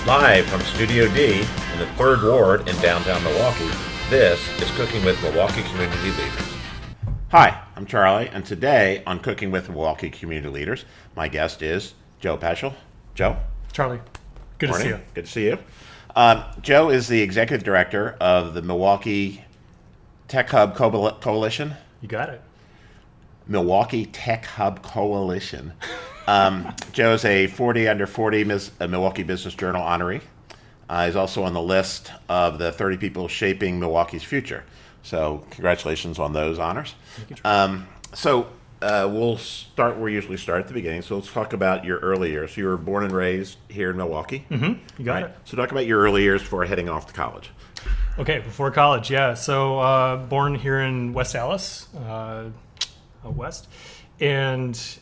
Live from Studio D in the 3rd Ward in downtown Milwaukee, this is Cooking with Milwaukee Community Leaders. Hi, I'm Charlie, and today on Cooking with Milwaukee Community Leaders, my guest is Joe Poeschl. Joe? Charlie, good Morning. to see you. Good to see you. Joe is the executive director of the Milwaukee Tech Hub Coalition. You got it. Milwaukee Tech Hub Coalition. Joe's a 40 under 40 Milwaukee Business Journal honoree. He's also on the list of the 30 people shaping Milwaukee's future. So congratulations on those honors. Thank you, We'll start where we usually start at the beginning. So let's talk about your early years. So you were born and raised here in Milwaukee. Mm-hmm. You got it. So talk about your early years before heading off to college. Okay, before college, yeah. So born here in West Allis, West, and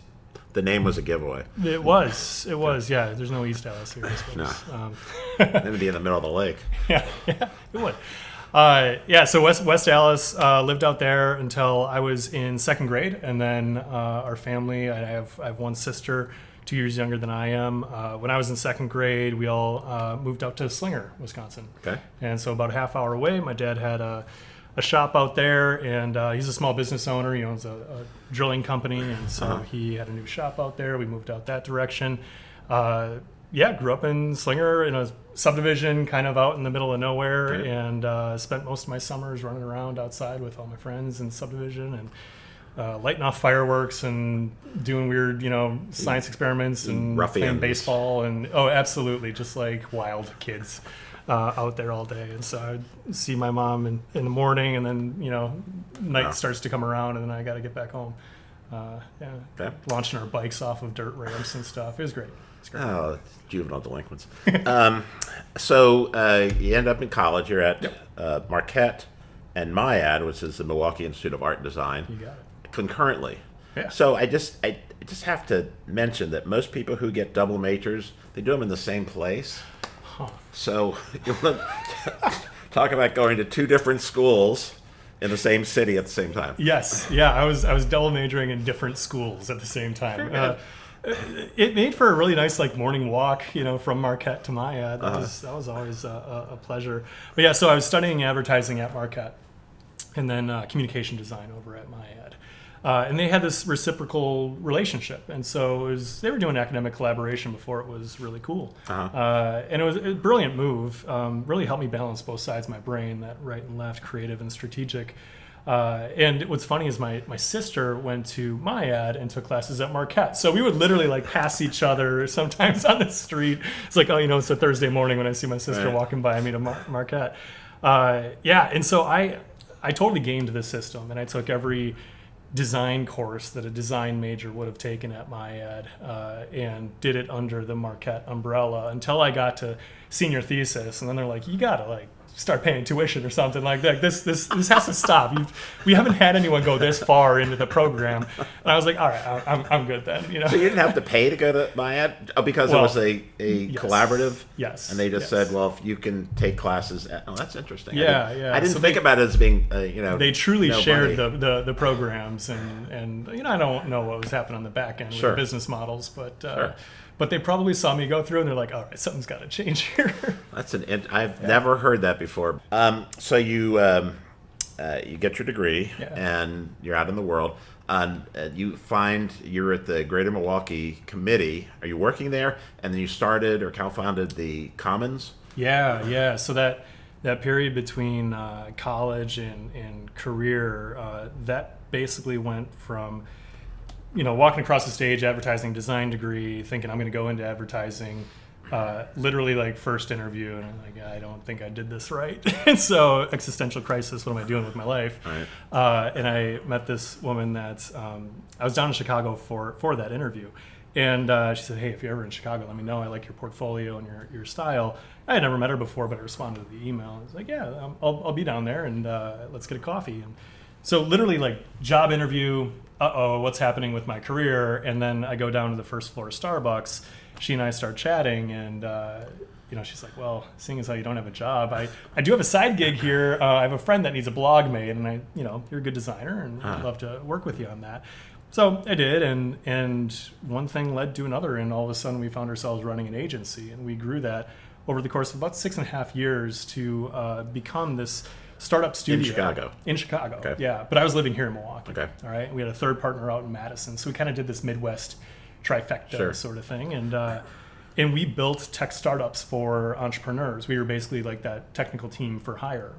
the name was a giveaway. It was, yeah. There's no East Allis here, I suppose. No. It would be in the middle of the lake. Yeah, it would. So West Allis, lived out there until I was in 2nd grade, and then our family, I have one sister, 2 years younger than I am. When I was in 2nd grade, we all moved out to Slinger, Wisconsin. Okay. And so about a half hour away, my dad had a shop out there, and he's a small business owner. He owns a drilling company, and so he had a new shop out there. We moved out that direction. Grew up in Slinger in a subdivision kind of out in the middle of nowhere, and spent most of my summers running around outside with all my friends in the subdivision and lighting off fireworks and doing weird, science experiments and playing baseball. And absolutely, just like wild kids. Out there all day, and so I'd see my mom in the morning, and then night starts to come around, and then I got to get back home. Launching our bikes off of dirt ramps and stuff. It was great. Oh, juvenile delinquents. So you end up in college. You're at Marquette and MIAD, which is the Milwaukee Institute of Art and Design. You got it. Concurrently. Yeah. So I just have to mention that most people who get double majors, they do them in the same place. So you want to talk about going to 2 different schools in the same city at the same time. Yes, yeah, I was double majoring in different schools at the same time. It made for a really nice morning walk, from Marquette to MIAD. That was always a pleasure. But yeah, so I was studying advertising at Marquette, and then communication design over at MIAD. And they had this reciprocal relationship. And so they were doing academic collaboration before it was really cool. And it was a brilliant move. Really helped me balance both sides of my brain, that right and left, creative and strategic. And what's funny is my sister went to MIAD and took classes at Marquette. So we would literally pass each other sometimes on the street. It's it's a Thursday morning when I see my sister walking by me to Marquette. And so I totally gamed the system, and I took every design course that a design major would have taken at MIAD and did it under the Marquette umbrella until I got to senior thesis, and then they're like, you gotta start paying tuition or something like that. This has to stop. We haven't had anyone go this far into the program. And I was like, all right, I'm good then. So you didn't have to pay to go to MIAD because it was a collaborative. Yes. And they just said, well, if you can take classes. That's interesting. Yeah, I didn't think about it as being They truly shared the programs, and I don't know what was happening on the back end with the business models, but. But they probably saw me go through, and they're like, all right, something's got to change here. I've never heard that before. So you get your degree, and you're out in the world. You find you're at the Greater Milwaukee Committee. Are you working there? And then you started or co-founded the Commons? Yeah. So that period between college and career, that basically went from walking across the stage, advertising design degree, thinking I'm going to go into advertising, literally first interview, and I'm like, I don't think I did this right. And so existential crisis, what am I doing with my life? Right. And I met this woman that I was down in Chicago for that interview. And she said, hey, if you're ever in Chicago, let me know. I like your portfolio and your style. I had never met her before, but I responded to the email. I was like, yeah, I'll be down there, and let's get a coffee. And so literally job interview, what's happening with my career? And then I go down to the first floor of Starbucks. She and I start chatting, and she's like, well, seeing as how you don't have a job, I do have a side gig here. I have a friend that needs a blog made, and you're a good designer, and I'd love to work with you on that. So I did, and one thing led to another, and all of a sudden we found ourselves running an agency, and we grew that over the course of about 6.5 years to become this startup studio. In Chicago, okay. Yeah. But I was living here in Milwaukee. Okay. All right. We had a third partner out in Madison. So we kind of did this Midwest trifecta sort of thing. And we built tech startups for entrepreneurs. We were basically like that technical team for hire.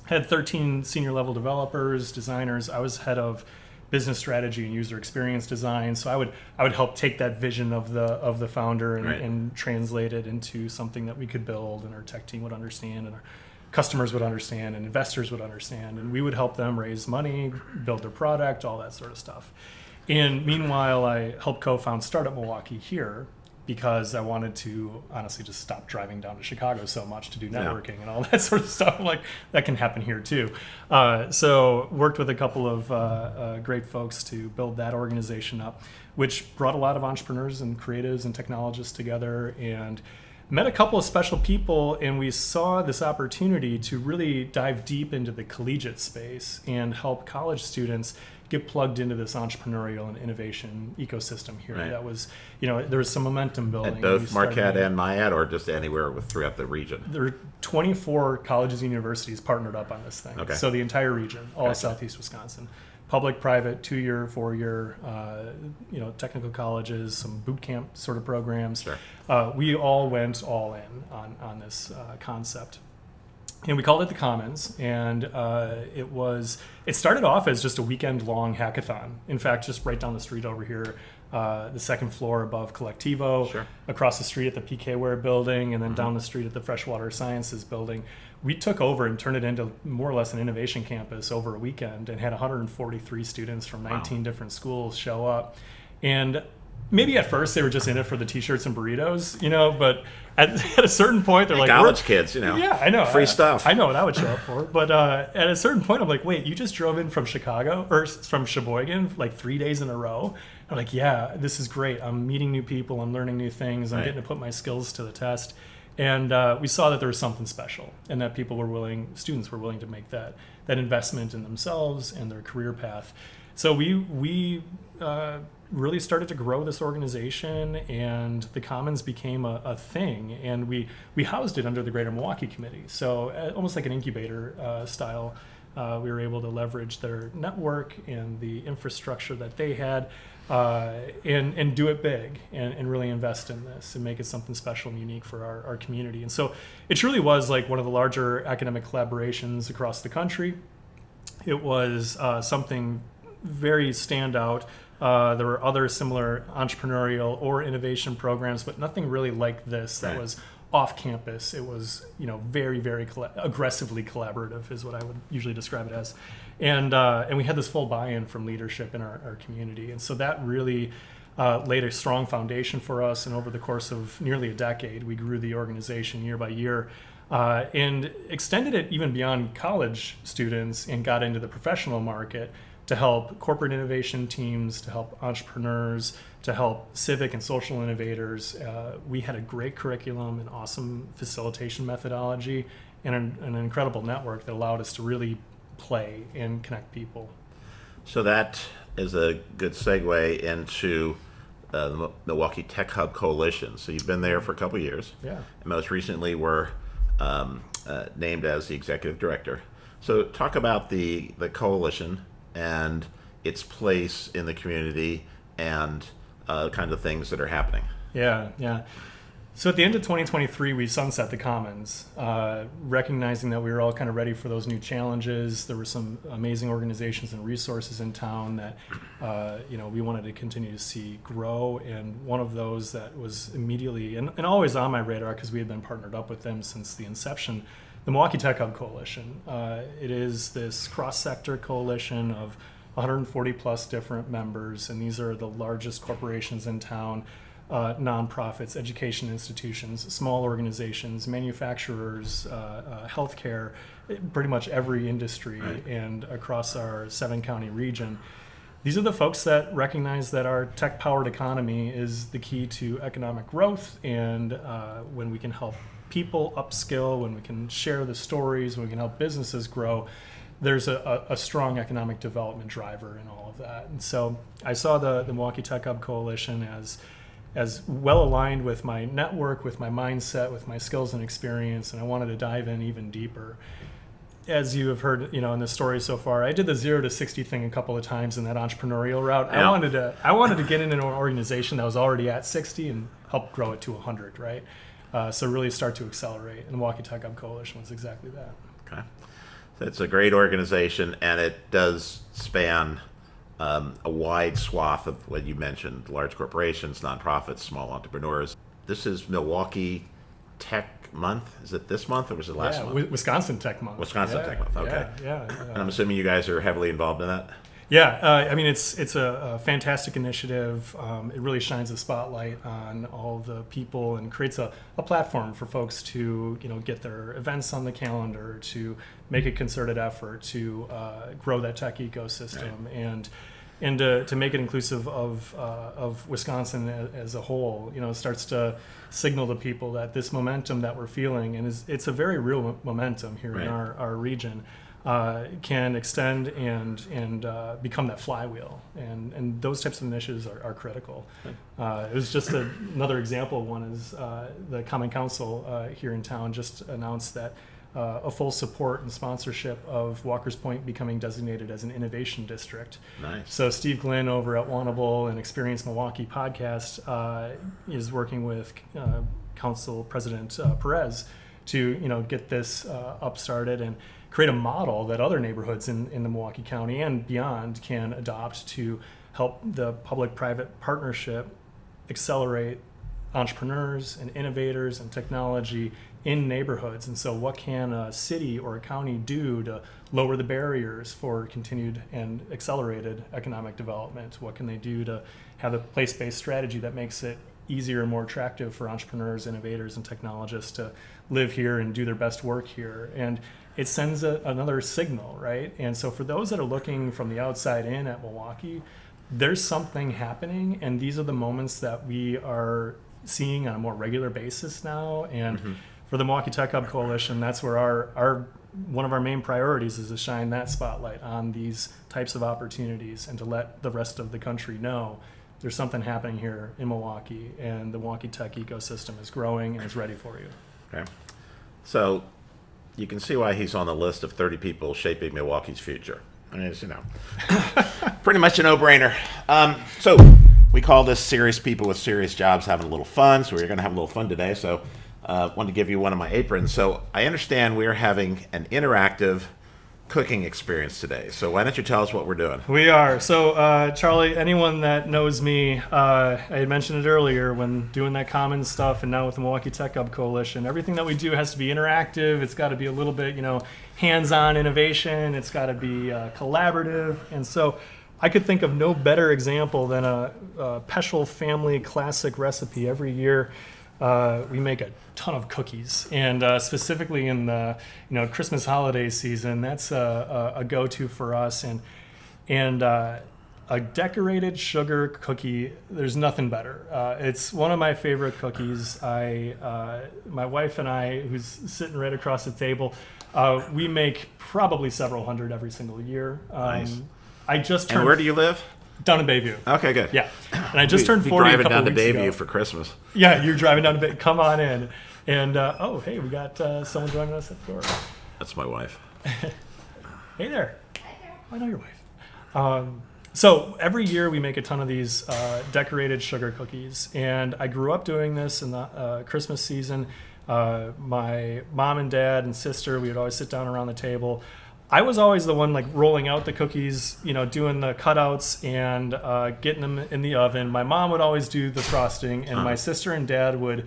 Had 13 senior level developers, designers. I was head of business strategy and user experience design. So I would help take that vision of the founder and translate it into something that we could build and our tech team would understand and our customers would understand and investors would understand. And we would help them raise money, build their product, all that sort of stuff. And meanwhile, I helped co-found Startup Milwaukee here because I wanted to honestly just stop driving down to Chicago so much to do networking and all that sort of stuff. I'm like, that can happen here too. So worked with a couple of great folks to build that organization up, which brought a lot of entrepreneurs and creatives and technologists together and met a couple of special people. And we saw this opportunity to really dive deep into the collegiate space and help college students get plugged into this entrepreneurial and innovation ecosystem here. That was, there was some momentum building. At both Marquette and MIAD, or just anywhere throughout the region? There are 24 colleges and universities partnered up on this thing. Okay. So the entire region, all of Southeast Wisconsin. Public, private, 2-year, 4-year, technical colleges, some boot camp sort of programs. Sure. We all went all in on this concept. And we called it the Commons, and it started off as just a weekend-long hackathon. In fact, just right down the street over here, the second floor above Collectivo, across the street at the PK Ware building, and then down the street at the Freshwater Sciences building. We took over and turned it into more or less an innovation campus over a weekend and had 143 students from 19 different schools show up. And maybe at first they were just in it for the t-shirts and burritos, but at a certain point they're like college kids, Yeah, I know. Free stuff. I know what I would show up for. But at a certain point I'm like, wait, you just drove in from Chicago or from Sheboygan like 3 days in a row? I'm like, yeah, this is great. I'm meeting new people. I'm learning new things. I'm getting to put my skills to the test. And we saw that there was something special and that students were willing to make that investment in themselves and their career path. So we really started to grow this organization, and the Commons became a thing, and we housed it under the Greater Milwaukee Committee. So almost like an incubator style, we were able to leverage their network and the infrastructure that they had and do it big and really invest in this and make it something special and unique for our community. And so it truly was like one of the larger academic collaborations across the country. It was something very standout. There were other similar entrepreneurial or innovation programs, but nothing really like this that was off campus. It was, very, very aggressively collaborative is what I would usually describe it as. And we had this full buy-in from leadership in our community. And so that really laid a strong foundation for us. And over the course of nearly a decade, we grew the organization year by year and extended it even beyond college students and got into the professional market to help corporate innovation teams, to help entrepreneurs, to help civic and social innovators. We had a great curriculum, an awesome facilitation methodology, and an incredible network that allowed us to really play and connect people. So that is a good segue into the Milwaukee Tech Hub Coalition. So you've been there for a couple of years. Yeah. And most recently were named as the executive director. So talk about the coalition and its place in the community and kind of things that are happening. Yeah. So at the end of 2023, we sunset the Commons, recognizing that we were all kind of ready for those new challenges. There were some amazing organizations and resources in town that we wanted to continue to see grow. And one of those that was immediately and always on my radar, because we had been partnered up with them since the inception, the Milwaukee Tech Hub Coalition. It is this cross-sector coalition of 140 plus different members, and these are the largest corporations in town, nonprofits, education institutions, small organizations, manufacturers, healthcare, pretty much every industry, and across our 7-county region. These are the folks that recognize that our tech-powered economy is the key to economic growth, and when we can help people upskill, when we can share the stories, when we can help businesses grow, there's a strong economic development driver in all of that. And so I saw the Milwaukee Tech Hub Coalition as as well aligned with my network, with my mindset, with my skills and experience, and I wanted to dive in even deeper. As you have heard, in the story so far, I did the 0 to 60 thing a couple of times in that entrepreneurial route. Yeah. I wanted to get into an organization that was already at 60 and help grow it to 100, right? So really start to accelerate. And the Milwaukee Tech Hub Coalition was exactly that. Okay. So it's a great organization, and it does span a wide swath of what you mentioned: large corporations, nonprofits, small entrepreneurs. This is Milwaukee Tech Month. Is it this month or was it last month? Wisconsin Tech Month. Wisconsin Tech Month. Okay. Yeah. And I'm assuming you guys are heavily involved in that. Yeah, it's a fantastic initiative. It really shines a spotlight on all the people and creates a platform for folks to get their events on the calendar, to make a concerted effort to grow that tech ecosystem, right. and to make it inclusive of Wisconsin as a whole. It starts to signal to people that this momentum that we're feeling, and it's a very real momentum here right. in our region. Can extend and become that flywheel, and those types of initiatives are critical. It was just another example. One is the Common Council here in town just announced that a full support and sponsorship of Walker's Point becoming designated as an innovation district. Nice. So Steve Glynn over at Wannable and Experience Milwaukee podcast is working with Council President Perez to get this upstarted and create a model that other neighborhoods in the Milwaukee County and beyond can adopt to help the public-private partnership accelerate entrepreneurs and innovators and technology in neighborhoods. And so what can a city or a county do to lower the barriers for continued and accelerated economic development? What can they do to have a place-based strategy that makes it easier and more attractive for entrepreneurs, innovators, and technologists to live here and do their best work here? And it sends another signal, right? And so for those that are looking from the outside in at Milwaukee, there's something happening, and these are the moments that we are seeing on a more regular basis now. And for the Milwaukee Tech Hub Coalition, that's where our one of our main priorities is to shine that spotlight on these types of opportunities and to let the rest of the country know there's something happening here in Milwaukee, and the Milwaukee tech ecosystem is growing and is ready for you. Okay. So you can see why he's on the list of 30 people shaping Milwaukee's future. I mean, it's, pretty much a no-brainer. So we call this Serious People with Serious Jobs Having a Little Fun. So we're going to have a little fun today. So I wanted to give you one of my aprons. So I understand we're having an interactive cooking experience today. So why don't you tell us what we're doing? We are. So, Charlie, anyone that knows me, I had mentioned it earlier when doing that common stuff, and now with the Milwaukee Tech Hub Coalition, everything that we do has to be interactive. It's got to be a little bit, hands-on innovation. It's got to be collaborative. And so I could think of no better example than a Poeschl family classic recipe. Every year we make a ton of cookies, and specifically in the Christmas holiday season, that's a go-to for us. And a decorated sugar cookie, there's nothing better. It's one of my favorite cookies. My wife and I, who's sitting right across the table, we make probably several hundred every single year. Nice. I just turned. And where do you live? Down in Bayview. Okay, good. Yeah, and I just turned 40 a couple driving down weeks to ago. Bayview for Christmas. Yeah, you're driving down to Bayview. Come on in. And, oh, hey, we got someone joining us at the door. That's my wife. Hey there. Hi there. I know your wife. So every year we make a ton of these decorated sugar cookies. And I grew up doing this in the Christmas season. My mom and dad and sister, we would always sit down around the table. I was always the one rolling out the cookies, doing the cutouts and getting them in the oven. My mom would always do the frosting, and my sister and dad would.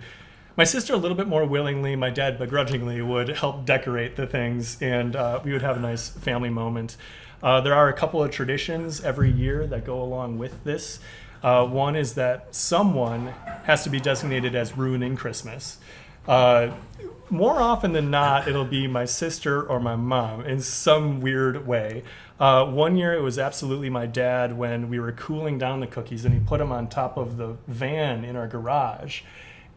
My sister a little bit more willingly, my dad begrudgingly would help decorate the things, and we would have a nice family moment. There are a couple of traditions every year that go along with this. One is that someone has to be designated as ruining Christmas. More often than not, it'll be my sister or my mom in some weird way. One year it was absolutely my dad when we were cooling down the cookies, and he put them on top of the van in our garage.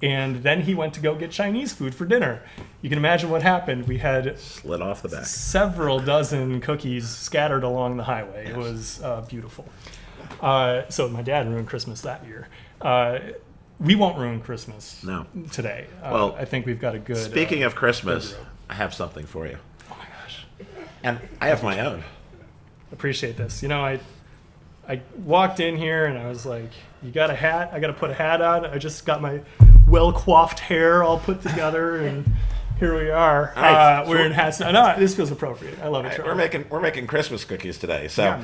And then he went to go get Chinese food for dinner. You can imagine what happened. We had Slid off the back. several dozen cookies scattered along the highway. It was beautiful. So my dad ruined Christmas that year. we won't ruin Christmas today. Well, I think we've got a good... Speaking of Christmas, I have something for you. Oh my gosh. And I have my own. Appreciate this. You know, I walked in here and I was like, you got a hat? I got to put a hat on. I just got my well-coiffed hair all put together, and here we are. We're in hats. No, this feels appropriate. I love it. Right, we're making Christmas cookies today. So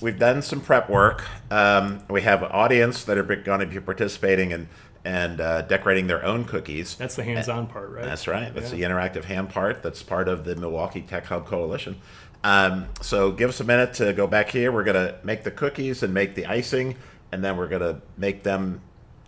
we've done some prep work. We have an audience that are going to be participating and decorating their own cookies. That's the hands-on part, right? That's right. That's the interactive hand part. That's part of the Milwaukee Tech Hub Coalition. So give us a minute to go back here. We're going to make the cookies and make the icing, and then we're going to make them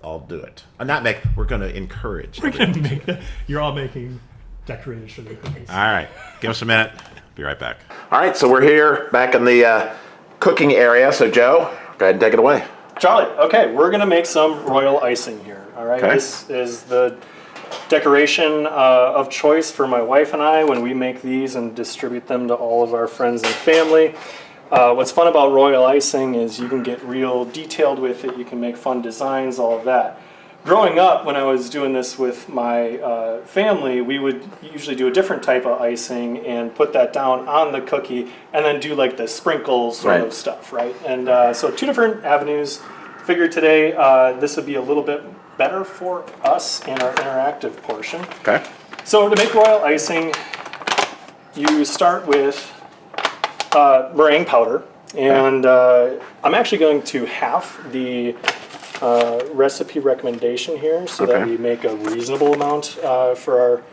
all do it. We're going to encourage. We're going to make it. You're all making decorated sugar cookies. All right. Give us a minute. Be right back. All right. So we're here back in the cooking area. So Joe, go ahead and take it away. Charlie, okay, we're going to make some royal icing here. All right. Okay. This is the decoration of choice for my wife and I when we make these and distribute them to all of our friends and family. What's fun about royal icing is you can get real detailed with it. You can make fun designs, all of that. Growing up, when I was doing this with my family, we would usually do a different type of icing and put that down on the cookie and then do like the sprinkles sort of stuff, right? And so 2 different avenues. Figured today this would be a little bit better for us in our interactive portion. Okay. So to make royal icing, you start with meringue powder, and I'm actually going to half the recipe recommendation here so that we make a reasonable amount for our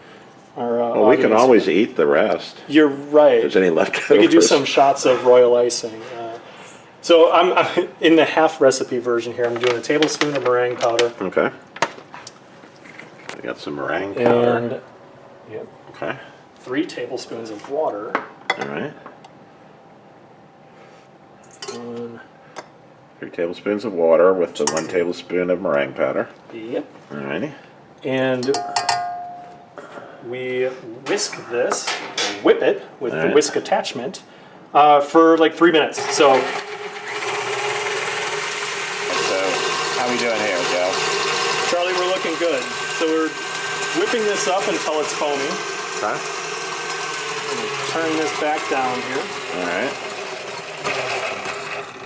well, we can always eat the rest. You're right. If there's any leftovers. We could do some shots of royal icing. So I'm in the half recipe version here. I'm doing a tablespoon of meringue powder. Okay. We got some meringue powder. And yep. Okay. 3 tablespoons of water. All right. 3 tablespoons of water with the 1 tablespoon of meringue powder. Yep. All righty. And we whisk this, or whip it with the whisk attachment for like 3 minutes. So how we doing here, Joe? Charlie, we're looking good. So we're whipping this up until it's foamy. Okay. Turn this back down here. All right.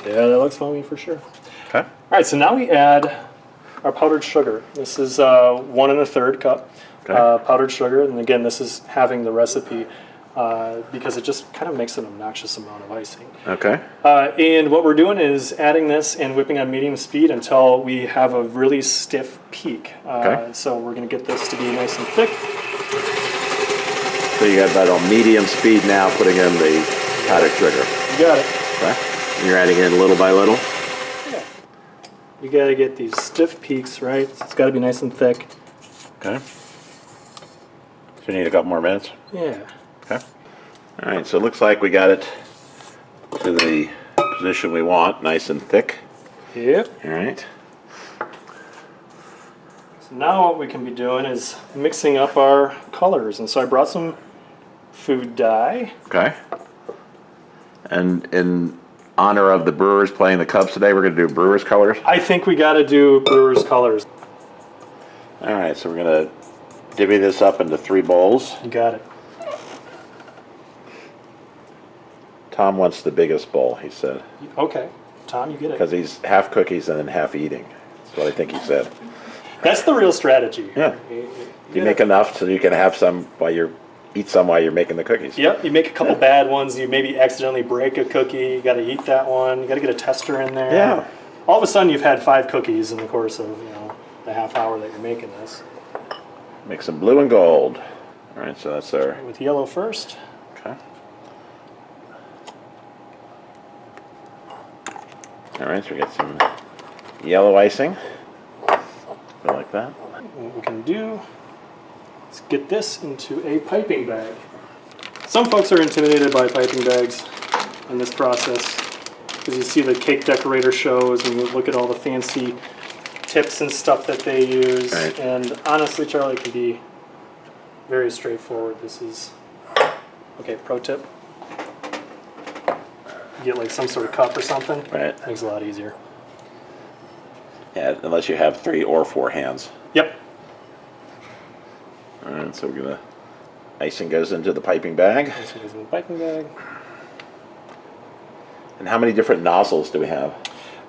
Yeah, that looks foamy for sure. Okay. All right, so now we add our powdered sugar. This is 1 1/3 cup powdered sugar, and again, this is having the recipe because it just kind of makes an obnoxious amount of icing. Okay. And what we're doing is adding this and whipping on medium speed until we have a really stiff peak. So we're going to get this to be nice and thick. So you got that on medium speed now, putting in the powdered sugar. You got it. Okay. And you're adding in little by little? Yeah. You got to get these stiff peaks, right? So it's got to be nice and thick. Okay. So you need a couple more minutes? Yeah. Okay. All right, so it looks like we got it to the position we want, nice and thick. Yep. All right. So now what we can be doing is mixing up our colors. And so I brought some food dye. Okay. And in honor of the Brewers playing the Cubs today, we're going to do Brewers colors? I think we got to do Brewers colors. All right, so we're going to divvy this up into 3 bowls. You got it. Tom wants the biggest bowl, he said. Okay. Tom, you get it. Because he's half cookies and then half eating. That's what I think he said. That's the real strategy. Yeah. You make enough so you can have some eat some while you're making the cookies. Yep. You make a couple bad ones. You maybe accidentally break a cookie. You got to eat that one. You got to get a tester in there. Yeah. All of a sudden, you've had 5 cookies in the course of the half hour that you're making this. Make some blue and gold. All right, so that's our... With yellow first. Okay. All right, so we got some yellow icing. Go like that. What we can do is get this into a piping bag. Some folks are intimidated by piping bags in this process because you see the cake decorator shows and you look at all the fancy tips and stuff that they use. Right. And honestly, Charlie, it can be very straightforward. This is, okay, pro tip. Get like some sort of cup or something. Right. Makes it a lot easier. Yeah, unless you have 3 or 4 hands. Yep. All right, so we're gonna, icing goes into the piping bag. Icing goes in the piping bag. And how many different nozzles do we have?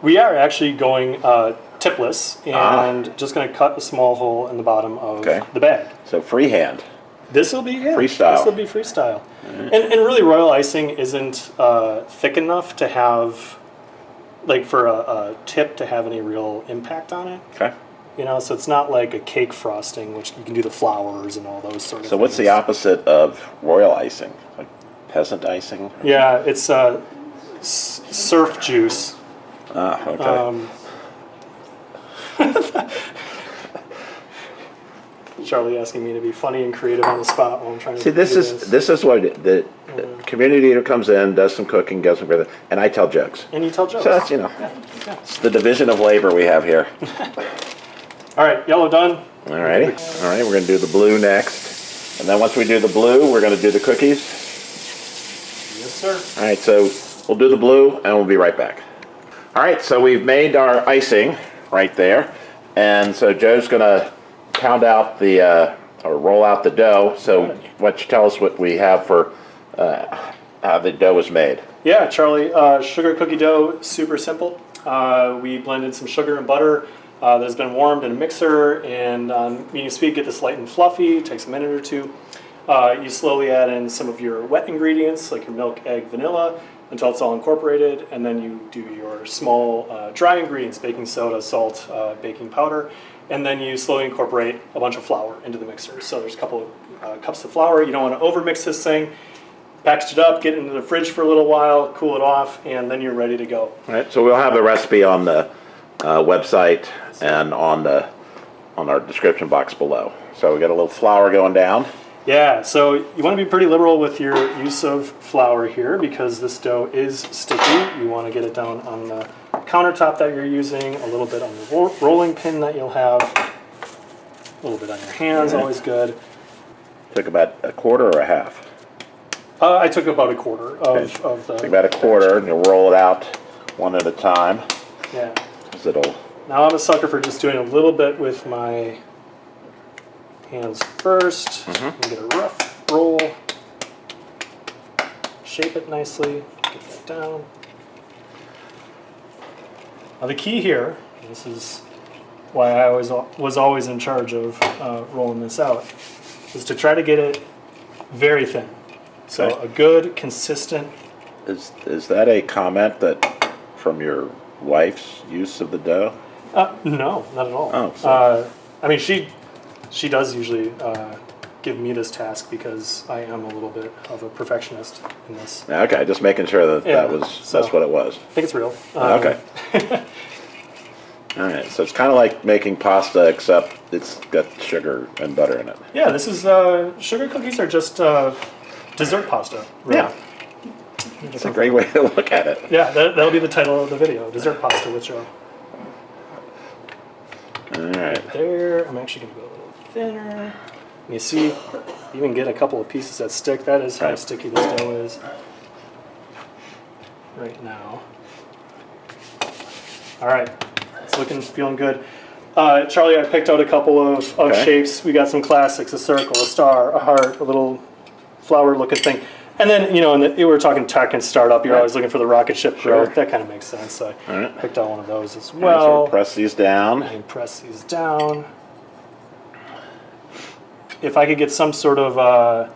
We are actually going tipless and just going to cut a small hole in the bottom of the bag. So freehand. This will be freestyle. This will be freestyle. And really, royal icing isn't thick enough to have, like, for a tip to have any real impact on it. Okay. You know, so it's not like a cake frosting, which you can do the flowers and all those sort of things. So what's the opposite of royal icing? Like peasant icing? Yeah, it's surf juice. Ah, okay. Charlie asking me to be funny and creative on the spot while I'm trying to See, this is what the community leader comes in, does some cooking, does some everything, and I tell jokes. And you tell jokes. So that's, it's the division of labor we have here. All right, yellow done. All righty. All right, we're going to do the blue next. And then once we do the blue, we're going to do the cookies. Yes, sir. All right, so we'll do the blue, and we'll be right back. All right, so we've made our icing right there. And so Joe's going to pound out the, or roll out the dough. So why don't you tell us what we have for how the dough was made? Yeah, Charlie, sugar cookie dough, super simple. We blended some sugar and butter that's been warmed in a mixer, and on medium speed, get this light and fluffy. It takes a minute or two. You slowly add in some of your wet ingredients, like your milk, egg, vanilla, until it's all incorporated, and then you do your small dry ingredients, baking soda, salt, baking powder, and then you slowly incorporate a bunch of flour into the mixer. So there's a couple of cups of flour. You don't want to overmix this thing. Package it up, get it into the fridge for a little while, cool it off, and then you're ready to go. All right, so we'll have the recipe on the website and on our description box below. So we got a little flour going down. Yeah, so you want to be pretty liberal with your use of flour here because this dough is sticky. You want to get it down on the countertop that you're using, a little bit on the rolling pin that you'll have, a little bit on your hands, always good. Took about a quarter or a half? I took about a quarter of the... Take about a quarter, and you'll roll it out one at a time. Yeah. It'll... Now I'm a sucker for just doing a little bit with my hands first. And get a rough roll. Shape it nicely. Get that down. Now the key here, and this is why I was always in charge of rolling this out, is to try to get it very thin. So a good, consistent... Is that a comment that from your wife's use of the dough? No, not at all. Oh, so. I mean, she does usually give me this task because I am a little bit of a perfectionist in this. Okay, just making sure that that's what it was. I think it's real. Okay. All right, so it's kind of like making pasta, except it's got sugar and butter in it. Yeah, this is sugar cookies are just dessert pasta. Really. Yeah. It's a great way to look at it. Yeah, that'll be the title of the video, Dessert Pasta with Joe. All right. There, I'm actually going to go a little thinner. You see, you even get a couple of pieces that stick. That is how sticky this dough is right now. All right, it's feeling good. Charlie, I picked out a couple of shapes. We got some classics, a circle, a star, a heart, a little flower-looking thing. And then, we were talking tech and startup. You're always looking for the rocket ship growth. That kind of makes sense. So I picked out one of those as well. So press these down. And press these down. If I could get some sort of,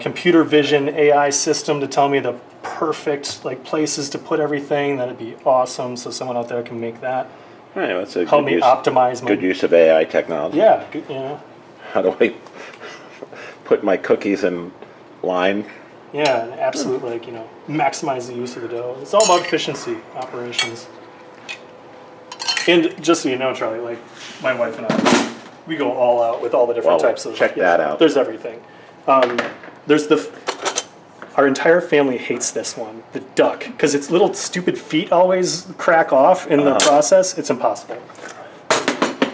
computer vision AI system to tell me the perfect places to put everything, that'd be awesome. So someone out there can make that. Right, that's a help me optimize my good use of AI technology. Yeah, How do I put my cookies in line? Yeah, and absolutely, maximize the use of the dough. It's all about efficiency, operations. And just so you know, Charlie, my wife and I, we go all out with all the different types of... Check that out. There's everything. There's our entire family hates this one, the duck, because its little stupid feet always crack off in the process. It's impossible.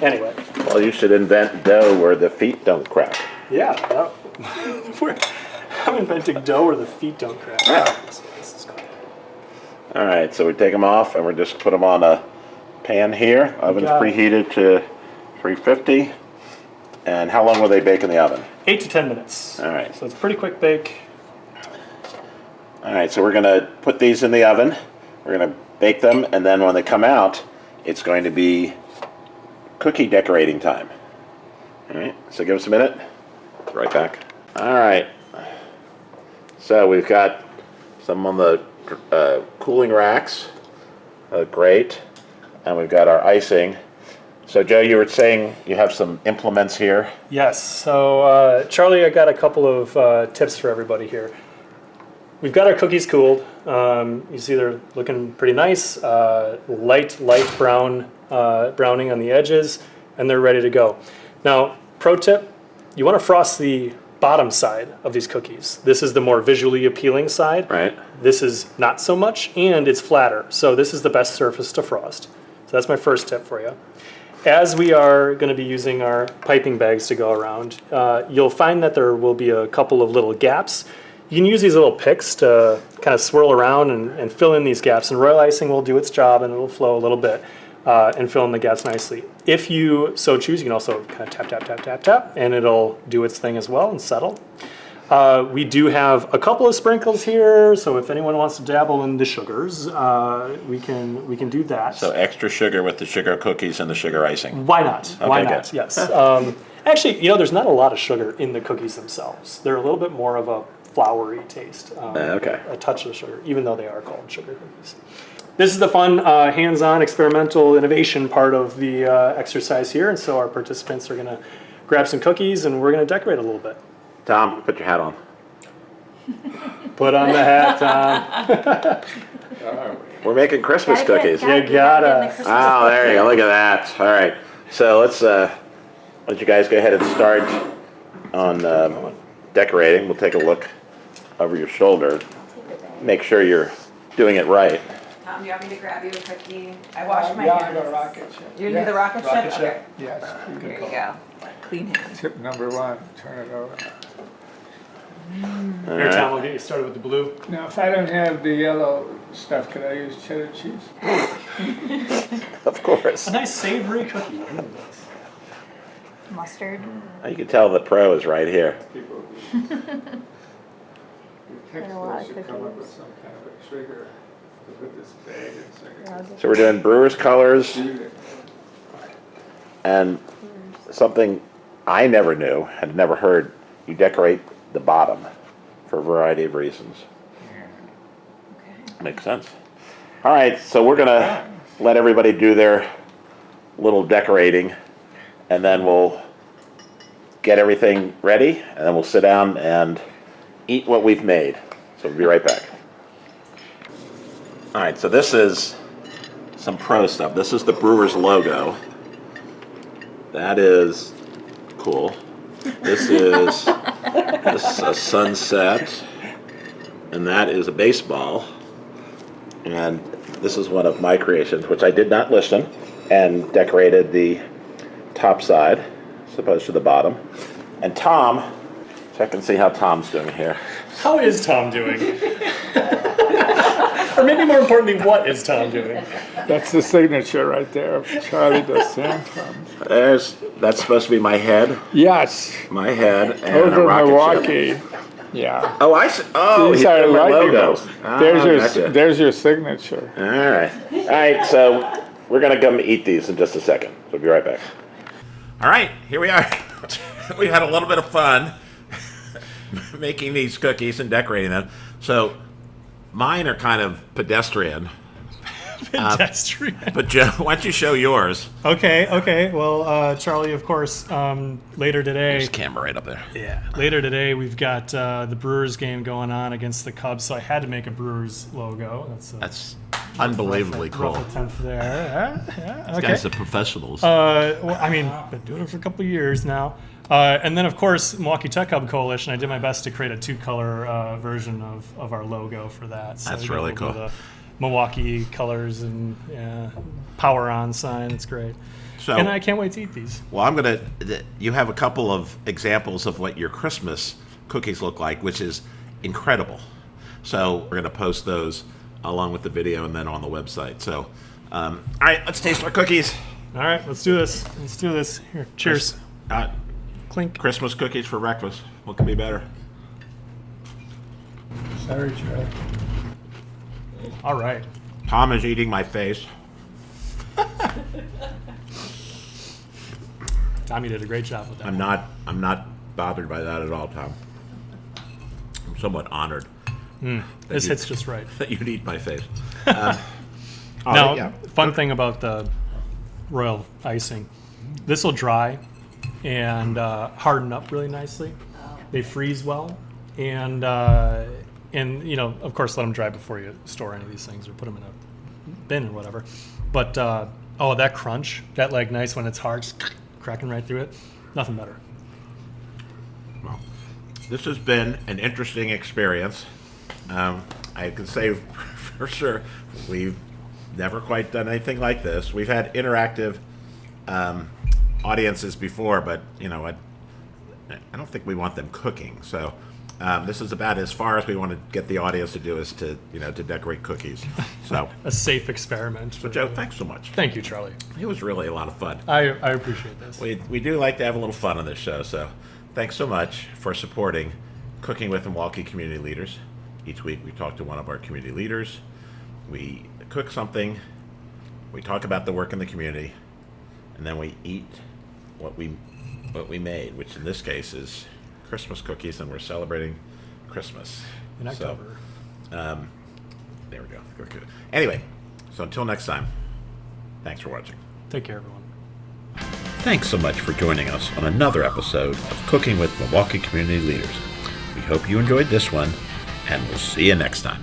Anyway. Well, you should invent dough where the feet don't crack. Yeah. I'm inventing dough where the feet don't crack. Yeah. All right, so we take them off and we just put them on a pan here. Oven's preheated to 350. And how long will they bake in the oven? 8 to 10 minutes. All right. So it's a pretty quick bake. All right, so we're going to put these in the oven. We're going to bake them, and then when they come out, it's going to be cookie decorating time. All right, so give us a minute. Right back. All right. So we've got some on the cooling racks. Great. And we've got our icing. So Joe, you were saying you have some implements here. Yes. So Charlie, I got a couple of tips for everybody here. We've got our cookies cooled. You see they're looking pretty nice. Light brown, browning on the edges, and they're ready to go. Now, pro tip, you want to frost the bottom side of these cookies. This is the more visually appealing side. Right. This is not so much, and it's flatter. So this is the best surface to frost. So that's my first tip for you. As we are going to be using our piping bags to go around, you'll find that there will be a couple of little gaps. You can use these little picks to kind of swirl around and fill in these gaps, and royal icing will do its job and it'll flow a little bit and fill in the gaps nicely. If you so choose, you can also kind of tap, tap, tap, tap, tap, and it'll do its thing as well and settle. We do have a couple of sprinkles here, so if anyone wants to dabble in the sugars, we can do that. So extra sugar with the sugar cookies and the sugar icing. Why not? Okay, Why not? good. Yes. Actually, there's not a lot of sugar in the cookies themselves. They're a little bit more of a floury taste. Okay. A touch of sugar, even though they are called sugar cookies. This is the fun, hands-on, experimental innovation part of the exercise here, and so our participants are going to grab some cookies, and we're going to decorate a little bit. Tom, put your hat on. Put on the hat, Tom. We're making Christmas cookies. You gotta. Oh, there you go. Look at that. All right. So let's let you guys go ahead and start on decorating. We'll take a look over your shoulder. Make sure you're doing it right. Tom, do you want me to grab you a cookie? I washed my hands. The rocket ship. Do you do the rocket ship? Rocket ship? Okay. Yes. Here you go. Clean hands. Tip number 1, turn it over. Here, Tom, we'll get you started with the blue. Now, if I don't have the yellow stuff, could I use cheddar cheese? Of course. A nice savory cookie. Mustard. You can tell the pro is right here. People, a the lot textbooks of should come up cookies. with some kind of a trigger to put this bag in. So we're doing brewer's colors So and something I never knew, had never heard, you decorate the bottom for a variety of reasons. Okay. Makes sense. All right, so we're gonna let everybody do their little decorating, and then we'll get everything ready, and then we'll sit down and eat what we've made. So we'll be right back. All right, so this is some pro stuff. This is the brewer's logo. That is cool. This is a sunset, and that is a baseball. And this is one of my creations, which I did not listen, and decorated the top side as opposed to the bottom. And Tom, check and see how Tom's doing here. How is Tom doing? Or maybe more importantly, what is Tom doing? that's the signature right there of Charlie dos Santos. That's supposed to be my head. Yes, My head and a over rocket ship. Milwaukee. Yeah. Oh, I see. Oh, These you are got my lightning logo. bolts. Ah, There's gotcha. your signature. All right. So we're gonna come eat these in just a second. So we'll be right back. All right, here we are. We had a little bit of fun making these cookies and decorating them. So mine are kind of pedestrian. Pedestrian. But Joe, why don't you show yours? Okay. Well, Charlie, of course, later today. There's camera right up there. Yeah. Later today, we've got the Brewers game going on against the Cubs, so I had to make a Brewers logo. That's unbelievably cool. Rough attempt there. Yeah. Okay. Guys are professionals. Well, I mean, been doing it for a couple of years now. And then, of course, Milwaukee Tech Hub Coalition, I did my best to create a 2-color version of our logo for that. So That's we got really a little cool. bit of Milwaukee colors and power on sign. It's great. So, And I can't wait to eat these. well, you have a couple of examples of what your Christmas cookies look like, which is incredible. So we're going to post those along with the video and then on the website. So All right, let's taste our cookies. All right, let's do this. Let's do this. Here, cheers. Clink. Christmas cookies for breakfast. What could be better? Sorry, Joe. All right. Tom is eating my face. Tommy did a great job with that. I'm not bothered by that at all, Tom. I'm somewhat honored. This hits just right. That you'd eat my face. Fun thing about the royal icing, this will dry and harden up really nicely. They freeze well, and of course, let them dry before you store any of these things or put them in a bin or whatever. But that crunch, that nice when it's hard, just cracking right through it, nothing better. Well, this has been an interesting experience. I can say for sure we've never quite done anything like this. We've had interactive audiences before, but I don't think we want them cooking. So this is about as far as we want to get the audience to do is to decorate cookies. So a safe experiment. So Joe, thanks so much. Thank you, Charlie. It was really a lot of fun. I appreciate this. We do like to have a little fun on this show. So thanks so much for supporting Cooking with Milwaukee Community Leaders. Each week we talk to one of our community leaders. We cook something. We talk about the work in the community, and then we eat what we made, which in this case is Christmas cookies, and we're celebrating Christmas in October. So, there we go. Anyway, so until next time, thanks for watching. Take care, everyone. Thanks so much for joining us on another episode of Cooking with Milwaukee Community Leaders. We hope you enjoyed this one, and we'll see you next time.